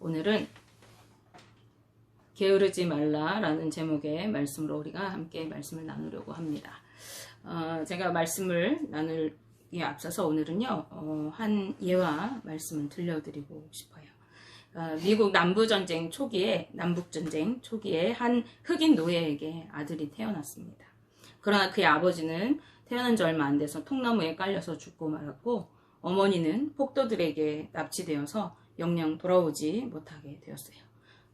오늘은 게으르지 말라라는 제목의 말씀으로 우리가 함께 말씀을 나누려고 합니다. 제가 말씀을 나누기에 앞서서 오늘은요, 한 예화 말씀을 들려드리고 싶어요. 미국 남북전쟁 초기에 한 흑인 노예에게 아들이 태어났습니다. 그러나 그의 아버지는 태어난 지 얼마 안 돼서 통나무에 깔려서 죽고 말았고, 어머니는 폭도들에게 납치되어서 영영 돌아오지 못하게 되었어요.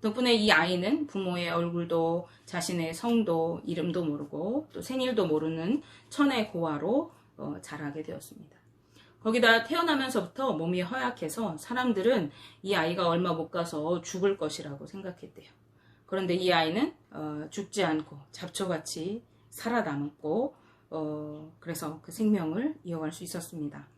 덕분에 이 아이는 부모의 얼굴도 자신의 성도 이름도 모르고 또 생일도 모르는 천의 고아로 자라게 되었습니다. 거기다 태어나면서부터 몸이 허약해서 사람들은 이 아이가 얼마 못 가서 죽을 것이라고 생각했대요. 그런데 이 아이는 죽지 않고 잡초같이 살아남았고 그래서 그 생명을 이어갈 수 있었습니다.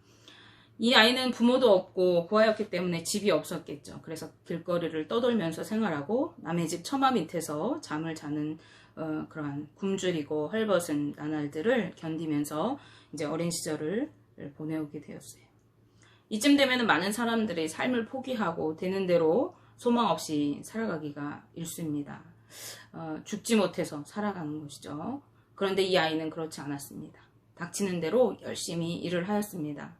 이 아이는 부모도 없고 고아였기 때문에 집이 없었겠죠. 그래서 길거리를 떠돌면서 생활하고 남의 집 처마 밑에서 잠을 자는 그러한 굶주리고 헐벗은 나날들을 견디면서 이제 어린 시절을 보내오게 되었어요. 이쯤 되면 많은 사람들이 삶을 포기하고 되는 대로 소망 없이 살아가기가 일쑤입니다. 죽지 못해서 살아가는 것이죠. 그런데 이 아이는 그렇지 않았습니다. 닥치는 대로 열심히 일을 하였습니다.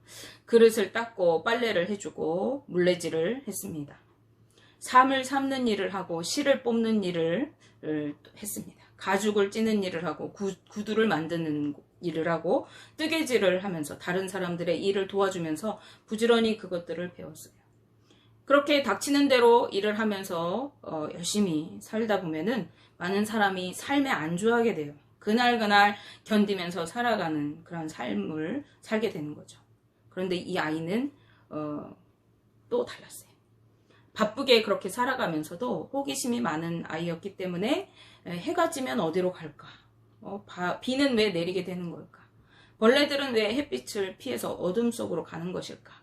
그릇을 닦고 빨래를 해주고 물레질을 했습니다. 삶을 삶는 일을 하고 실을 뽑는 일을 했습니다. 가죽을 찌는 일을 하고 구두를 만드는 일을 하고 뜨개질을 하면서 다른 사람들의 일을 도와주면서 부지런히 그것들을 배웠어요. 그렇게 닥치는 대로 일을 하면서 열심히 살다 보면은 많은 사람이 삶에 안주하게 돼요. 그날 견디면서 살아가는 그런 삶을 살게 되는 거죠. 그런데 이 아이는 또 달랐어요. 바쁘게 그렇게 살아가면서도 호기심이 많은 아이였기 때문에 해가 지면 어디로 갈까? 비는 왜 내리게 되는 걸까? 벌레들은 왜 햇빛을 피해서 어둠 속으로 가는 것일까?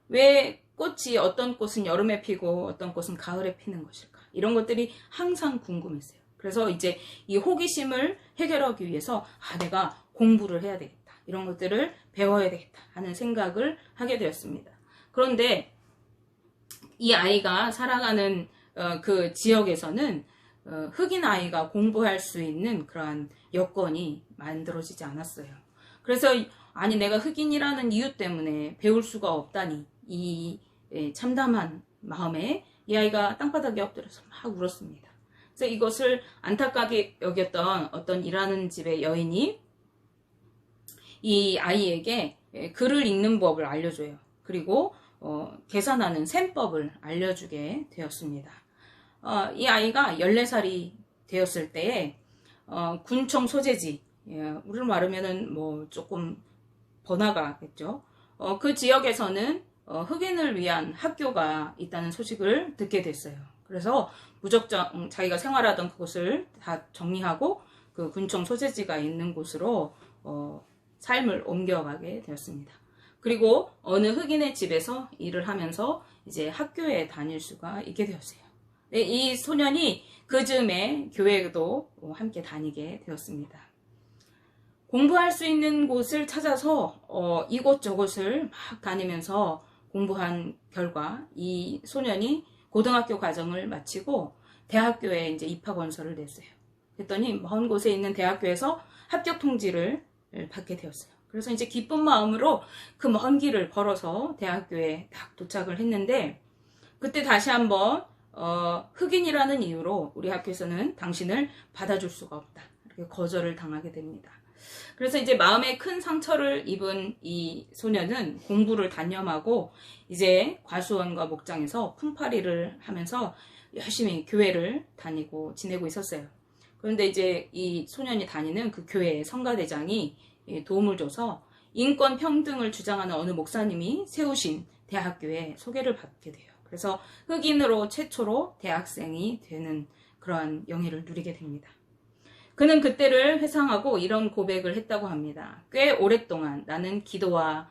왜 꽃이 어떤 꽃은 여름에 피고 어떤 꽃은 가을에 피는 것일까? 이런 것들이 항상 궁금했어요. 그래서 이제 이 호기심을 해결하기 위해서 내가 공부를 해야 되겠다. 이런 것들을 배워야 되겠다 하는 생각을 하게 되었습니다. 그런데 이 아이가 살아가는 그 지역에서는 흑인 아이가 공부할 수 있는 그러한 여건이 만들어지지 않았어요. 그래서 내가 흑인이라는 이유 때문에 배울 수가 없다니 이 참담한 마음에 이 아이가 땅바닥에 엎드려서 막 울었습니다. 그래서 이것을 안타깝게 여겼던 어떤 일하는 집의 여인이 이 아이에게 글을 읽는 법을 알려줘요. 그리고 계산하는 셈법을 알려주게 되었습니다. 이 아이가 14살이 되었을 때에 군청 소재지, 우리로 말하면은 뭐 조금 번화가겠죠. 그 지역에서는 흑인을 위한 학교가 있다는 소식을 듣게 됐어요. 그래서 무작정 자기가 생활하던 그곳을 다 정리하고 그 군청 소재지가 있는 곳으로 삶을 옮겨가게 되었습니다. 그리고 어느 흑인의 집에서 일을 하면서 이제 학교에 다닐 수가 있게 되었어요. 네, 이 소년이 그 즈음에 교회도 함께 다니게 되었습니다. 공부할 수 있는 곳을 찾아서 이곳저곳을 막 다니면서 공부한 결과 이 소년이 고등학교 과정을 마치고 대학교에 이제 입학원서를 냈어요. 그랬더니 먼 곳에 있는 대학교에서 합격 통지를 받게 되었어요. 그래서 이제 기쁜 마음으로 그 먼 길을 걸어서 대학교에 딱 도착을 했는데 그때 다시 한번 흑인이라는 이유로 우리 학교에서는 당신을 받아줄 수가 없다. 이렇게 거절을 당하게 됩니다. 그래서 이제 마음에 큰 상처를 입은 이 소년은 공부를 단념하고 이제 과수원과 목장에서 품팔이를 하면서 열심히 교회를 다니고 지내고 있었어요. 그런데 이제 이 소년이 다니는 그 교회의 성가대장이 도움을 줘서 인권 평등을 주장하는 어느 목사님이 세우신 대학교에 소개를 받게 돼요. 그래서 흑인으로 최초로 대학생이 되는 그러한 영예를 누리게 됩니다. 그는 그때를 회상하고 이런 고백을 했다고 합니다. 꽤 오랫동안 나는 기도와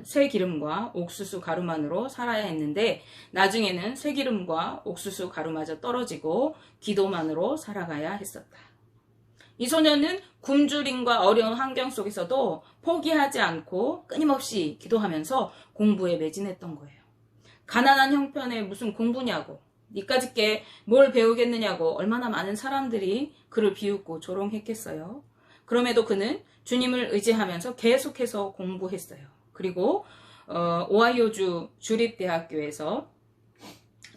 쇠기름과 옥수수 가루만으로 살아야 했는데 나중에는 쇠기름과 옥수수 가루마저 떨어지고 기도만으로 살아가야 했었다. 이 소년은 굶주림과 어려운 환경 속에서도 포기하지 않고 끊임없이 기도하면서 공부에 매진했던 거예요. 가난한 형편에 무슨 공부냐고, 니까짓 게 뭘 배우겠느냐고 얼마나 많은 사람들이 그를 비웃고 조롱했겠어요. 그럼에도 그는 주님을 의지하면서 계속해서 공부했어요. 그리고 오하이오주 주립대학교에서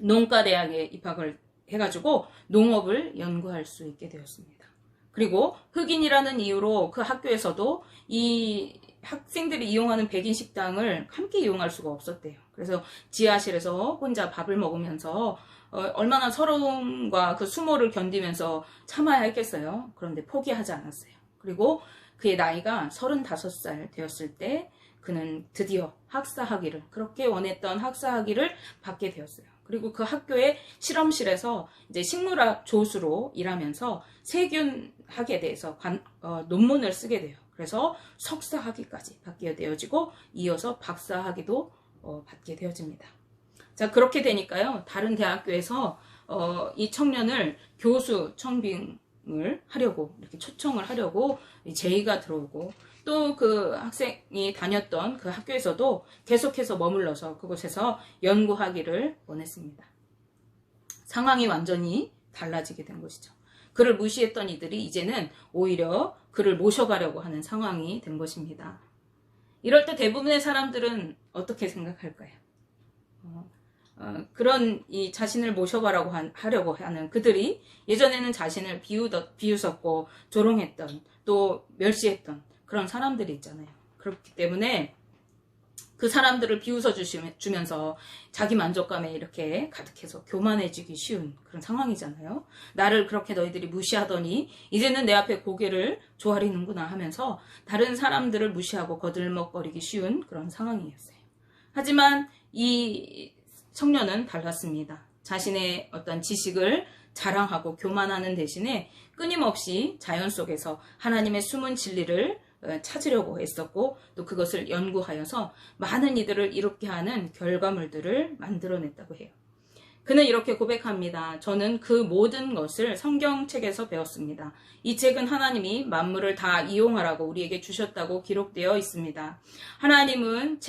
농과대학에 입학을 해가지고 농업을 연구할 수 있게 되었습니다. 그리고 흑인이라는 이유로 그 학교에서도 이 학생들이 이용하는 백인 식당을 함께 이용할 수가 없었대요. 그래서 지하실에서 혼자 밥을 먹으면서 얼마나 서러움과 그 수모를 견디면서 참아야 했겠어요. 그런데 포기하지 않았어요. 그리고 그의 나이가 35살 되었을 때 그는 드디어 학사학위를, 그렇게 원했던 학사학위를 받게 되었어요. 그리고 그 학교의 실험실에서 이제 식물학 교수로 일하면서 세균학에 대해서 논문을 쓰게 돼요. 그래서 석사학위까지 받게 되어지고 이어서 박사학위도 받게 되어집니다. 자, 그렇게 되니까요, 다른 대학교에서 이 청년을 교수 청빙을 하려고 이렇게 초청을 하려고 제의가 들어오고, 또 그 학생이 다녔던 그 학교에서도 계속해서 머물러서 그곳에서 연구하기를 원했습니다. 상황이 완전히 달라지게 된 것이죠. 그를 무시했던 이들이 이제는 오히려 그를 모셔가려고 하는 상황이 된 것입니다. 이럴 때 대부분의 사람들은 어떻게 생각할까요? 그런 이 자신을 모셔가라고 하려고 하는 그들이 예전에는 자신을 비웃었고 조롱했던, 또 멸시했던 그런 사람들이 있잖아요. 그렇기 때문에 그 사람들을 비웃어주면서 자기 만족감에 이렇게 가득해서 교만해지기 쉬운 그런 상황이잖아요. 나를 그렇게 너희들이 무시하더니 이제는 내 앞에 고개를 조아리는구나 하면서 다른 사람들을 무시하고 거들먹거리기 쉬운 그런 상황이었어요. 하지만 이 청년은 달랐습니다. 자신의 어떤 지식을 자랑하고 교만하는 대신에 끊임없이 자연 속에서 하나님의 숨은 진리를 찾으려고 했었고, 또 그것을 연구하여서 많은 이들을 이롭게 하는 결과물들을 만들어냈다고 해요. 그는 이렇게 고백합니다. 저는 그 모든 것을 성경책에서 배웠습니다. 이 책은 하나님이 만물을 다 이용하라고 우리에게 주셨다고 기록되어 있습니다. 하나님은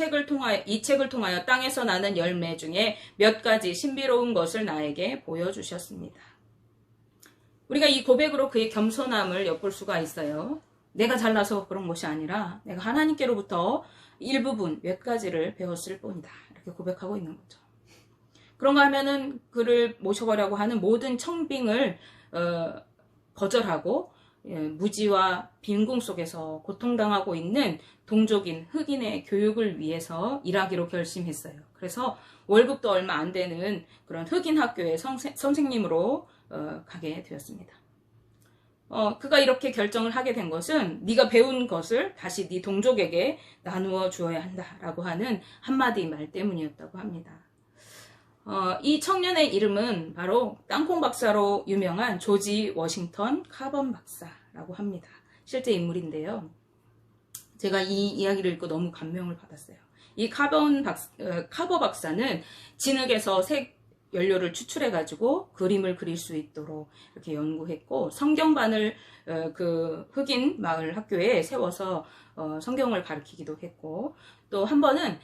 이 책을 통하여 땅에서 나는 열매 중에 몇 가지 신비로운 것을 나에게 보여주셨습니다. 우리가 이 고백으로 그의 겸손함을 엿볼 수가 있어요. 내가 잘나서 그런 것이 아니라 내가 하나님께로부터 일부분 몇 가지를 배웠을 뿐이다. 이렇게 고백하고 있는 거죠. 그런가 하면은 그를 모셔가려고 하는 모든 청빙을 거절하고 무지와 빈궁 속에서 고통당하고 있는 동족인 흑인의 교육을 위해서 일하기로 결심했어요. 그래서 월급도 얼마 안 되는 그런 흑인 학교의 선생님으로 가게 되었습니다. 그가 이렇게 결정을 하게 된 것은 네가 배운 것을 다시 네 동족에게 나누어 주어야 한다라고 하는 한마디 말 때문이었다고 합니다. 이 청년의 이름은 바로 땅콩 박사로 유명한 조지 워싱턴 카번 박사라고 합니다. 실제 인물인데요. 제가 이 이야기를 읽고 너무 감명을 받았어요. 이 카버 박사는 진흙에서 색 연료를 추출해가지고 그림을 그릴 수 있도록 이렇게 연구했고, 성경반을 그 흑인 마을 학교에 세워서 성경을 가르치기도 했고, 또 한 번은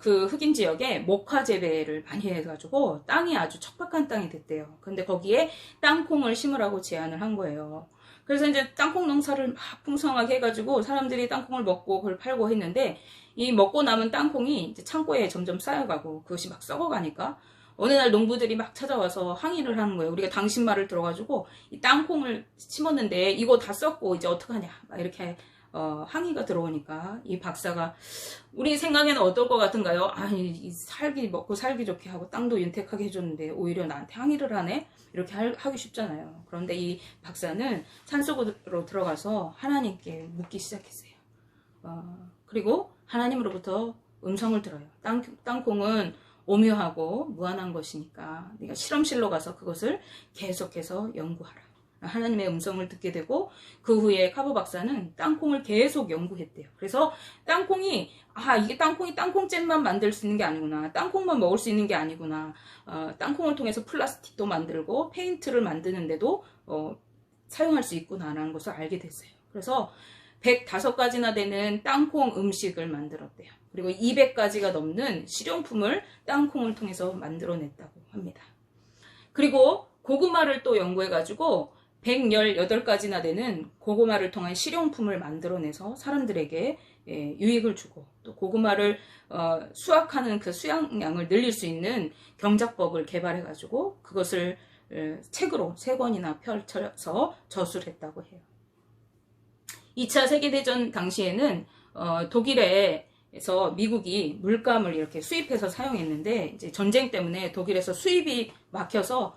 그 흑인 지역에 목화 재배를 많이 해가지고 땅이 아주 척박한 땅이 됐대요. 근데 거기에 땅콩을 심으라고 제안을 한 거예요. 그래서 이제 땅콩 농사를 막 풍성하게 해가지고 사람들이 땅콩을 먹고 그걸 팔고 했는데, 이 먹고 남은 땅콩이 이제 창고에 점점 쌓여가고 그것이 막 썩어가니까 어느 날 농부들이 막 찾아와서 항의를 하는 거예요. 우리가 당신 말을 들어가지고 이 땅콩을 심었는데 이거 다 썩고 이제 어떡하냐, 막 이렇게 항의가 들어오니까 이 박사가 우리 생각에는 어떨 것 같은가요? 아니, 먹고 살기 좋게 하고 땅도 윤택하게 해줬는데 오히려 나한테 항의를 하네? 이렇게 하기 쉽잖아요. 그런데 이 박사는 산속으로 들어가서 하나님께 묻기 시작했어요. 그리고 하나님으로부터 음성을 들어요. 땅콩은 오묘하고 무한한 것이니까 네가 실험실로 가서 그것을 계속해서 연구하라. 하나님의 음성을 듣게 되고, 그 후에 카보 박사는 땅콩을 계속 연구했대요. 그래서 땅콩이 이게 땅콩이 땅콩잼만 만들 수 있는 게 아니구나, 땅콩만 먹을 수 있는 게 아니구나, 땅콩을 통해서 플라스틱도 만들고 페인트를 만드는데도 사용할 수 있구나라는 것을 알게 됐어요. 그래서 105가지나 되는 땅콩 음식을 만들었대요. 그리고 200가지가 넘는 실용품을 땅콩을 통해서 만들어냈다고 합니다. 그리고 고구마를 또 연구해가지고 118가지나 되는 고구마를 통한 실용품을 만들어내서 사람들에게 유익을 주고, 또 고구마를 수확하는 그 수확량을 늘릴 수 있는 경작법을 개발해가지고 그것을 책으로 3권이나 펼쳐서 저술했다고 해요. 2차 세계대전 당시에는 독일에서 미국이 물감을 이렇게 수입해서 사용했는데, 이제 전쟁 때문에 독일에서 수입이 막혀서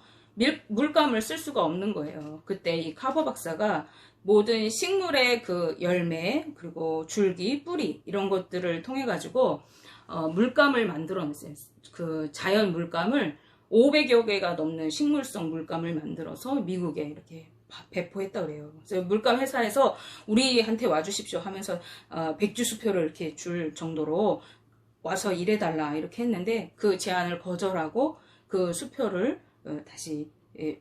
물감을 쓸 수가 없는 거예요. 그때 이 카버 박사가 모든 식물의 그 열매, 그리고 줄기, 뿌리 이런 것들을 통해 가지고 물감을 만들어냈어요. 그 자연 물감을 500여 개가 넘는 식물성 물감을 만들어서 미국에 이렇게 배포했다 그래요. 그래서 물감 회사에서 우리한테 와주십시오 하면서 백주 수표를 이렇게 줄 정도로 와서 일해달라 이렇게 했는데, 그 제안을 거절하고 그 수표를 다시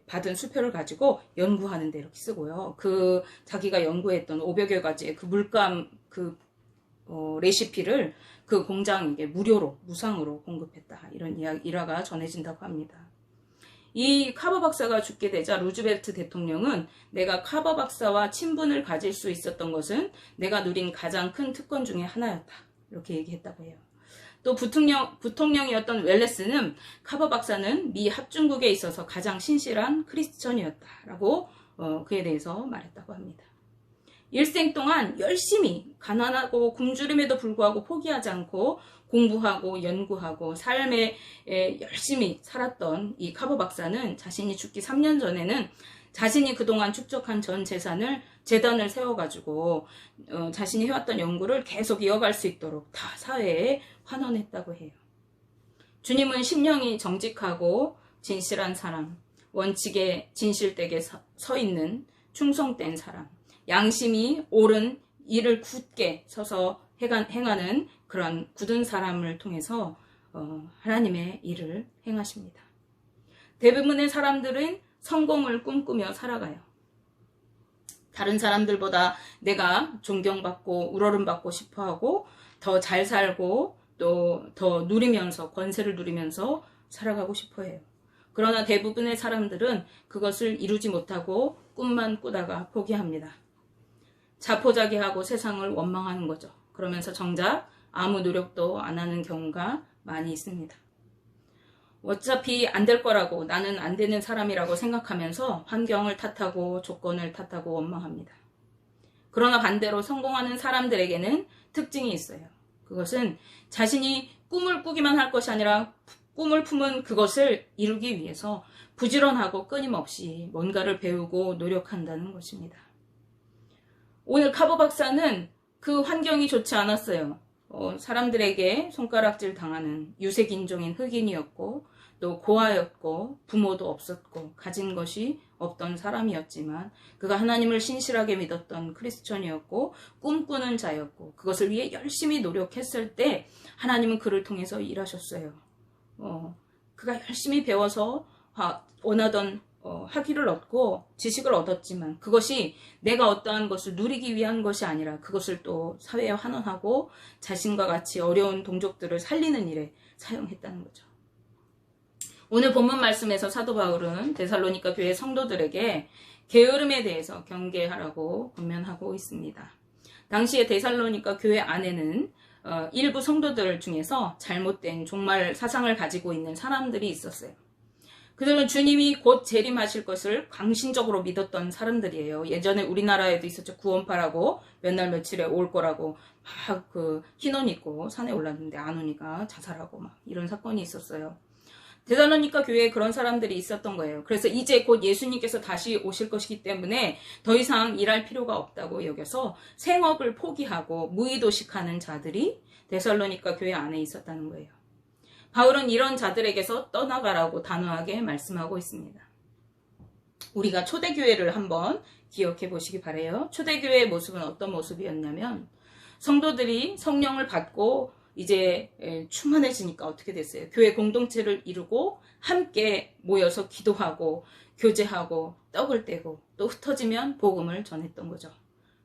받은 수표를 가지고 연구하는 데 이렇게 쓰고요. 그 자기가 연구했던 500여 가지의 그 물감 레시피를 그 공장에게 무료로, 무상으로 공급했다. 이런 일화가 전해진다고 합니다. 이 카버 박사가 죽게 되자 루즈벨트 대통령은 내가 카버 박사와 친분을 가질 수 있었던 것은 내가 누린 가장 큰 특권 중에 하나였다. 이렇게 얘기했다고 해요. 또 부통령이었던 웰레스는 카버 박사는 미 합중국에 있어서 가장 신실한 크리스천이었다라고 그에 대해서 말했다고 합니다. 일생 동안 열심히 가난하고 굶주림에도 불구하고 포기하지 않고 공부하고 연구하고 삶에 열심히 살았던 이 카버 박사는 자신이 죽기 3년 전에는 자신이 그동안 축적한 전 재단을 세워가지고 자신이 해왔던 연구를 계속 이어갈 수 있도록 다 사회에 환원했다고 해요. 주님은 심령이 정직하고 진실한 사람, 원칙에 진실되게 서 있는 충성된 사람, 양심이 옳은 일을 굳게 서서 행하는 그런 굳은 사람을 통해서 하나님의 일을 행하십니다. 대부분의 사람들은 성공을 꿈꾸며 살아가요. 다른 사람들보다 내가 존경받고 우러름받고 싶어하고 더 잘 살고 또 더 누리면서, 권세를 누리면서 살아가고 싶어해요. 그러나 대부분의 사람들은 그것을 이루지 못하고 꿈만 꾸다가 포기합니다. 자포자기하고 세상을 원망하는 거죠. 그러면서 정작 아무 노력도 안 하는 경우가 많이 있습니다. 어차피 안 될 거라고, 나는 안 되는 사람이라고 생각하면서 환경을 탓하고 조건을 탓하고 원망합니다. 그러나 반대로 성공하는 사람들에게는 특징이 있어요. 그것은 자신이 꿈을 꾸기만 할 것이 아니라 꿈을 품은 그것을 이루기 위해서 부지런하고 끊임없이 뭔가를 배우고 노력한다는 것입니다. 오늘 카버 박사는 그 환경이 좋지 않았어요. 사람들에게 손가락질 당하는 유색인종인 흑인이었고, 또 고아였고, 부모도 없었고, 가진 것이 없던 사람이었지만 그가 하나님을 신실하게 믿었던 크리스천이었고 꿈꾸는 자였고, 그것을 위해 열심히 노력했을 때 하나님은 그를 통해서 일하셨어요. 그가 열심히 배워서 원하던 학위를 얻고 지식을 얻었지만 그것이 내가 어떠한 것을 누리기 위한 것이 아니라 그것을 또 사회에 환원하고 자신과 같이 어려운 동족들을 살리는 일에 사용했다는 거죠. 오늘 본문 말씀에서 사도 바울은 데살로니가 교회 성도들에게 게으름에 대해서 경계하라고 권면하고 있습니다. 당시에 데살로니가 교회 안에는 일부 성도들 중에서 잘못된 종말 사상을 가지고 있는 사람들이 있었어요. 그들은 주님이 곧 재림하실 것을 강신적으로 믿었던 사람들이에요. 예전에 우리나라에도 있었죠. 구원파라고 몇 날 며칠에 올 거라고 막 흰옷 입고 산에 올랐는데 안 오니까 자살하고 막 이런 사건이 있었어요. 데살로니가 교회에 그런 사람들이 있었던 거예요. 그래서 이제 곧 예수님께서 다시 오실 것이기 때문에 더 이상 일할 필요가 없다고 여겨서 생업을 포기하고 무의도식하는 자들이 데살로니가 교회 안에 있었다는 거예요. 바울은 이런 자들에게서 떠나가라고 단호하게 말씀하고 있습니다. 우리가 초대교회를 한번 기억해 보시기 바라요. 초대교회의 모습은 어떤 모습이었냐면 성도들이 성령을 받고 이제 충만해지니까 어떻게 됐어요? 교회 공동체를 이루고 함께 모여서 기도하고 교제하고 떡을 떼고 또 흩어지면 복음을 전했던 거죠.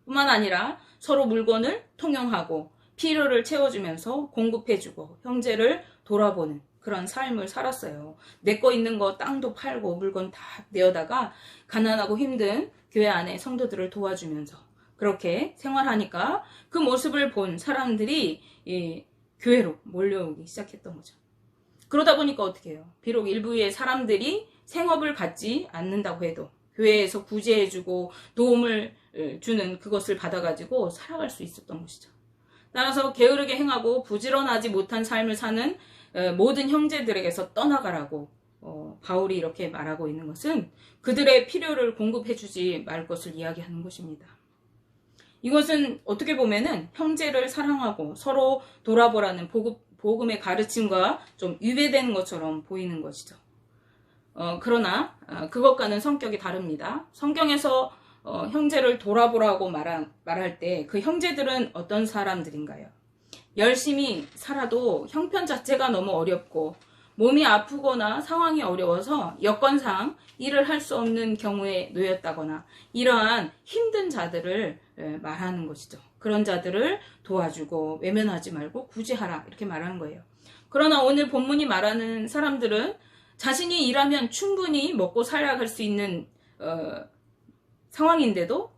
뿐만 아니라 서로 물건을 통용하고 필요를 채워주면서 공급해주고 형제를 돌아보는 그런 삶을 살았어요. 내 거 있는 거 땅도 팔고 물건 다 내어다가 가난하고 힘든 교회 안에 성도들을 도와주면서 그렇게 생활하니까 그 모습을 본 사람들이 교회로 몰려오기 시작했던 거죠. 그러다 보니까 어떻게 해요? 비록 일부의 사람들이 생업을 갖지 않는다고 해도 교회에서 구제해주고 도움을 주는 그것을 받아가지고 살아갈 수 있었던 것이죠. 따라서 게으르게 행하고 부지런하지 못한 삶을 사는 모든 형제들에게서 떠나가라고 바울이 이렇게 말하고 있는 것은 그들의 필요를 공급해주지 말 것을 이야기하는 것입니다. 이것은 어떻게 보면은 형제를 사랑하고 서로 돌아보라는 복음의 가르침과 좀 위배되는 것처럼 보이는 것이죠. 그러나 그것과는 성격이 다릅니다. 성경에서 형제를 돌아보라고 말할 때 그 형제들은 어떤 사람들인가요? 열심히 살아도 형편 자체가 너무 어렵고 몸이 아프거나 상황이 어려워서 여건상 일을 할 수 없는 경우에 놓였다거나 이러한 힘든 자들을 말하는 것이죠. 그런 자들을 도와주고 외면하지 말고 구제하라 이렇게 말하는 거예요. 그러나 오늘 본문이 말하는 사람들은 자신이 일하면 충분히 먹고 살아갈 수 있는 상황인데도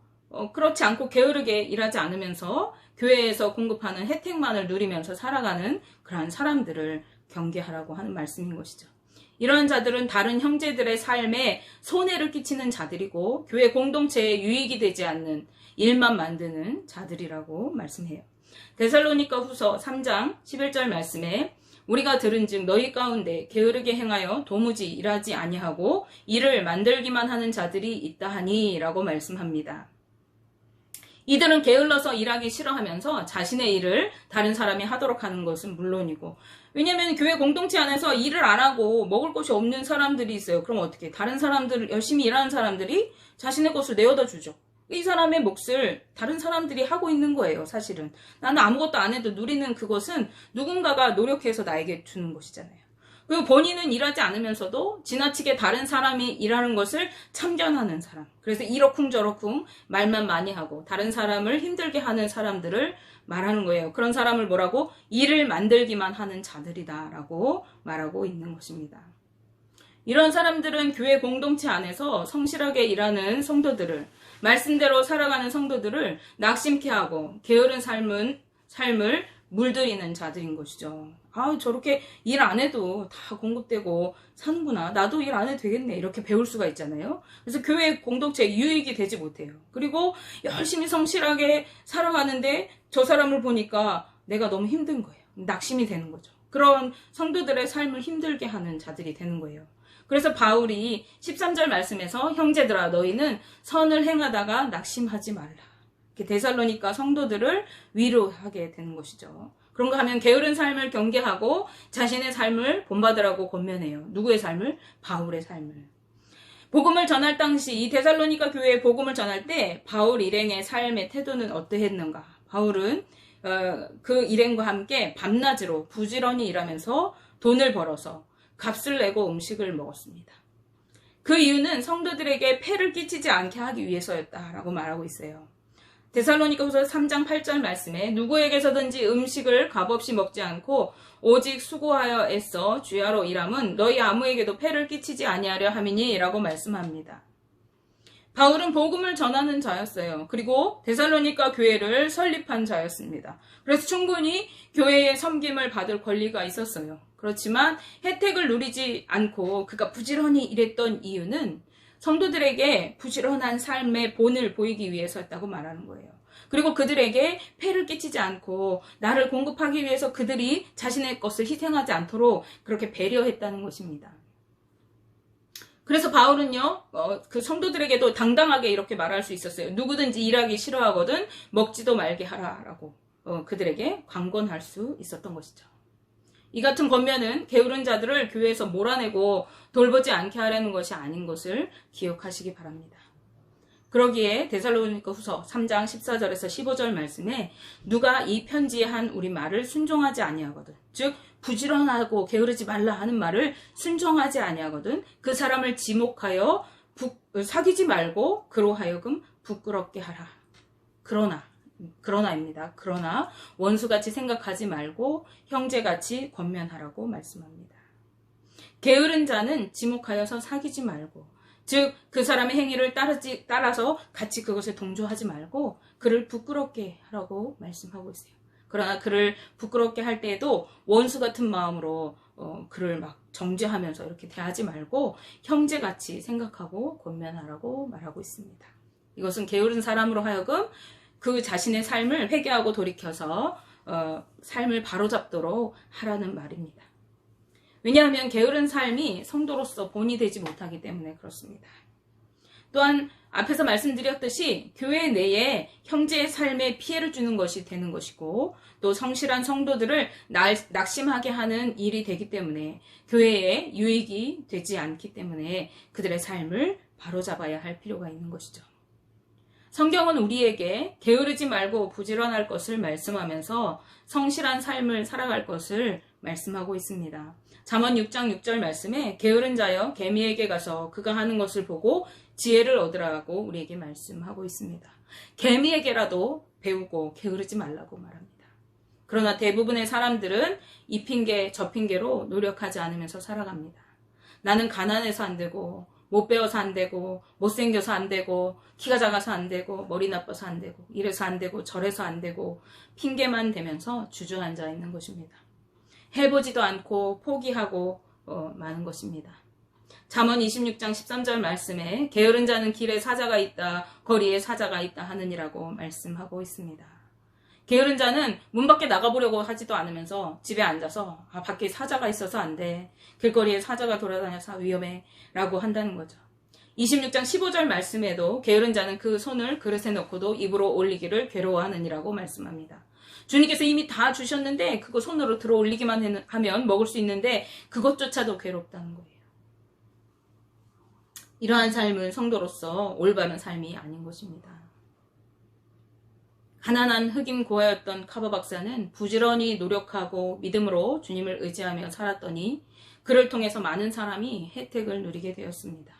그렇지 않고 게으르게 일하지 않으면서 교회에서 공급하는 혜택만을 누리면서 살아가는 그러한 사람들을 경계하라고 하는 말씀인 것이죠. 이런 자들은 다른 형제들의 삶에 손해를 끼치는 자들이고 교회 공동체에 유익이 되지 않는 일만 만드는 자들이라고 말씀해요. 데살로니가 후서 3장 11절 말씀에 우리가 들은즉 너희 가운데 게으르게 행하여 도무지 일하지 아니하고 일을 만들기만 하는 자들이 있다하니 라고 말씀합니다. 이들은 게을러서 일하기 싫어하면서 자신의 일을 다른 사람이 하도록 하는 것은 물론이고 왜냐하면 교회 공동체 안에서 일을 안 하고 먹을 것이 없는 사람들이 있어요. 그럼 어떻게 다른 사람들 열심히 일하는 사람들이 자신의 것을 내어다 주죠. 이 사람의 몫을 다른 사람들이 하고 있는 거예요. 사실은 나는 아무것도 안 해도 누리는 그것은 누군가가 노력해서 나에게 주는 것이잖아요. 그리고 본인은 일하지 않으면서도 지나치게 다른 사람이 일하는 것을 참견하는 사람. 그래서 이러쿵저러쿵 말만 많이 하고 다른 사람을 힘들게 하는 사람들을 말하는 거예요. 그런 사람을 뭐라고? 일을 만들기만 하는 자들이다라고 말하고 있는 것입니다. 이런 사람들은 교회 공동체 안에서 성실하게 일하는 성도들을 말씀대로 살아가는 성도들을 낙심케 하고 게으른 삶을 물들이는 자들인 것이죠. 저렇게 일 안 해도 다 공급되고 사는구나. 나도 일 안 해도 되겠네. 이렇게 배울 수가 있잖아요. 그래서 교회 공동체에 유익이 되지 못해요. 그리고 열심히 성실하게 살아가는데 저 사람을 보니까 내가 너무 힘든 거예요. 낙심이 되는 거죠. 그런 성도들의 삶을 힘들게 하는 자들이 되는 거예요. 그래서 바울이 13절 말씀에서 형제들아 너희는 선을 행하다가 낙심하지 말라. 데살로니가 성도들을 위로하게 되는 것이죠. 그런가 하면 게으른 삶을 경계하고 자신의 삶을 본받으라고 권면해요. 누구의 삶을? 바울의 삶을. 복음을 전할 당시 이 데살로니가 교회에 복음을 전할 때 바울 일행의 삶의 태도는 어떠했는가? 바울은 그 일행과 함께 밤낮으로 부지런히 일하면서 돈을 벌어서 값을 내고 음식을 먹었습니다. 그 이유는 성도들에게 폐를 끼치지 않게 하기 위해서였다라고 말하고 있어요. 데살로니가후서 3장 8절 말씀에 누구에게서든지 음식을 값없이 먹지 않고 오직 수고하여 애써 주야로 일함은 너희 아무에게도 폐를 끼치지 아니하려 함이니 라고 말씀합니다. 바울은 복음을 전하는 자였어요. 그리고 데살로니가 교회를 설립한 자였습니다. 그래서 충분히 교회의 섬김을 받을 권리가 있었어요. 그렇지만 혜택을 누리지 않고 그가 부지런히 일했던 이유는 성도들에게 부지런한 삶의 본을 보이기 위해서였다고 말하는 거예요. 그리고 그들에게 폐를 끼치지 않고 나를 공급하기 위해서 그들이 자신의 것을 희생하지 않도록 그렇게 배려했다는 것입니다. 그래서 바울은요, 그 성도들에게도 당당하게 이렇게 말할 수 있었어요. 누구든지 일하기 싫어하거든 먹지도 말게 하라라고 그들에게 강권할 수 있었던 것이죠. 이 같은 권면은 게으른 자들을 교회에서 몰아내고 돌보지 않게 하려는 것이 아닌 것을 기억하시기 바랍니다. 그러기에 데살로니가 후서 3장 14절에서 15절 말씀에 누가 이 편지에 한 우리 말을 순종하지 아니하거든 즉 부지런하고 게으르지 말라 하는 말을 순종하지 아니하거든 그 사람을 지목하여 사귀지 말고 그로 하여금 부끄럽게 하라. 그러나 그러나입니다. 그러나 원수같이 생각하지 말고 형제같이 권면하라고 말씀합니다. 게으른 자는 지목하여서 사귀지 말고, 즉 그 사람의 행위를 따라서 같이 그것에 동조하지 말고 그를 부끄럽게 하라고 말씀하고 있어요. 그러나 그를 부끄럽게 할 때에도 원수 같은 마음으로 그를 막 정죄하면서 이렇게 대하지 말고 형제같이 생각하고 권면하라고 말하고 있습니다. 이것은 게으른 사람으로 하여금 그 자신의 삶을 회개하고 돌이켜서 삶을 바로잡도록 하라는 말입니다. 왜냐하면 게으른 삶이 성도로서 본이 되지 못하기 때문에 그렇습니다. 또한 앞에서 말씀드렸듯이 교회 내에 형제의 삶에 피해를 주는 것이 되는 것이고, 또 성실한 성도들을 낙심하게 하는 일이 되기 때문에 교회에 유익이 되지 않기 때문에 그들의 삶을 바로잡아야 할 필요가 있는 것이죠. 성경은 우리에게 게으르지 말고 부지런할 것을 말씀하면서 성실한 삶을 살아갈 것을 말씀하고 있습니다. 잠언 6장 6절 말씀에 게으른 자여 개미에게 가서 그가 하는 것을 보고 지혜를 얻으라고 우리에게 말씀하고 있습니다. 개미에게라도 배우고 게으르지 말라고 말합니다. 그러나 대부분의 사람들은 이 핑계 저 핑계로 노력하지 않으면서 살아갑니다. 나는 가난해서 안 되고, 못 배워서 안 되고, 못생겨서 안 되고, 키가 작아서 안 되고, 머리 나빠서 안 되고, 이래서 안 되고, 저래서 안 되고, 핑계만 대면서 주저앉아 있는 것입니다. 해보지도 않고 포기하고 마는 것입니다. 잠언 26장 13절 말씀에 게으른 자는 길에 사자가 있다, 거리에 사자가 있다 하느니라고 말씀하고 있습니다. 게으른 자는 문 밖에 나가보려고 하지도 않으면서 집에 앉아서 밖에 사자가 있어서 안 돼, 길거리에 사자가 돌아다녀서 위험해 라고 한다는 거죠. 26장 15절 말씀에도 게으른 자는 그 손을 그릇에 넣고도 입으로 올리기를 괴로워하느니라고 말씀합니다. 주님께서 이미 다 주셨는데 그거 손으로 들어 올리기만 하면 먹을 수 있는데 그것조차도 괴롭다는 거예요. 이러한 삶은 성도로서 올바른 삶이 아닌 것입니다. 가난한 흑인 고아였던 카버 박사는 부지런히 노력하고 믿음으로 주님을 의지하며 살았더니 그를 통해서 많은 사람이 혜택을 누리게 되었습니다.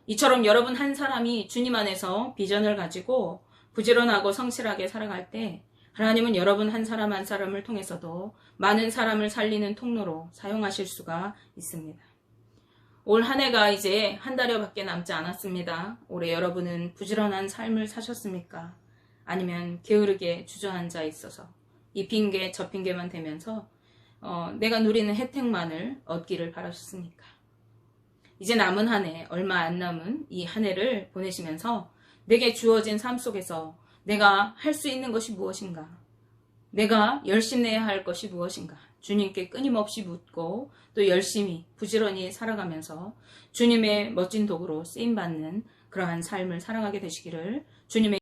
이처럼 여러분 한 사람이 주님 안에서 비전을 가지고 부지런하고 성실하게 살아갈 때 하나님은 여러분 한 사람 한 사람을 통해서도 많은 사람을 살리는 통로로 사용하실 수가 있습니다. 올 한 해가 이제 한 달여밖에 남지 않았습니다. 올해 여러분은 부지런한 삶을 사셨습니까? 아니면 게으르게 주저앉아 있어서 이 핑계 저 핑계만 대면서 내가 누리는 혜택만을 얻기를 바라셨습니까? 이제 남은 한 해, 얼마 안 남은 이 한 해를 보내시면서 내게 주어진 삶 속에서 내가 할 수 있는 것이 무엇인가? 내가 열심내야 할 것이 무엇인가? 주님께 끊임없이 묻고 또 열심히 부지런히 살아가면서 주님의 멋진 도구로 쓰임받는 그러한 삶을 살아가게 되시기를 주님의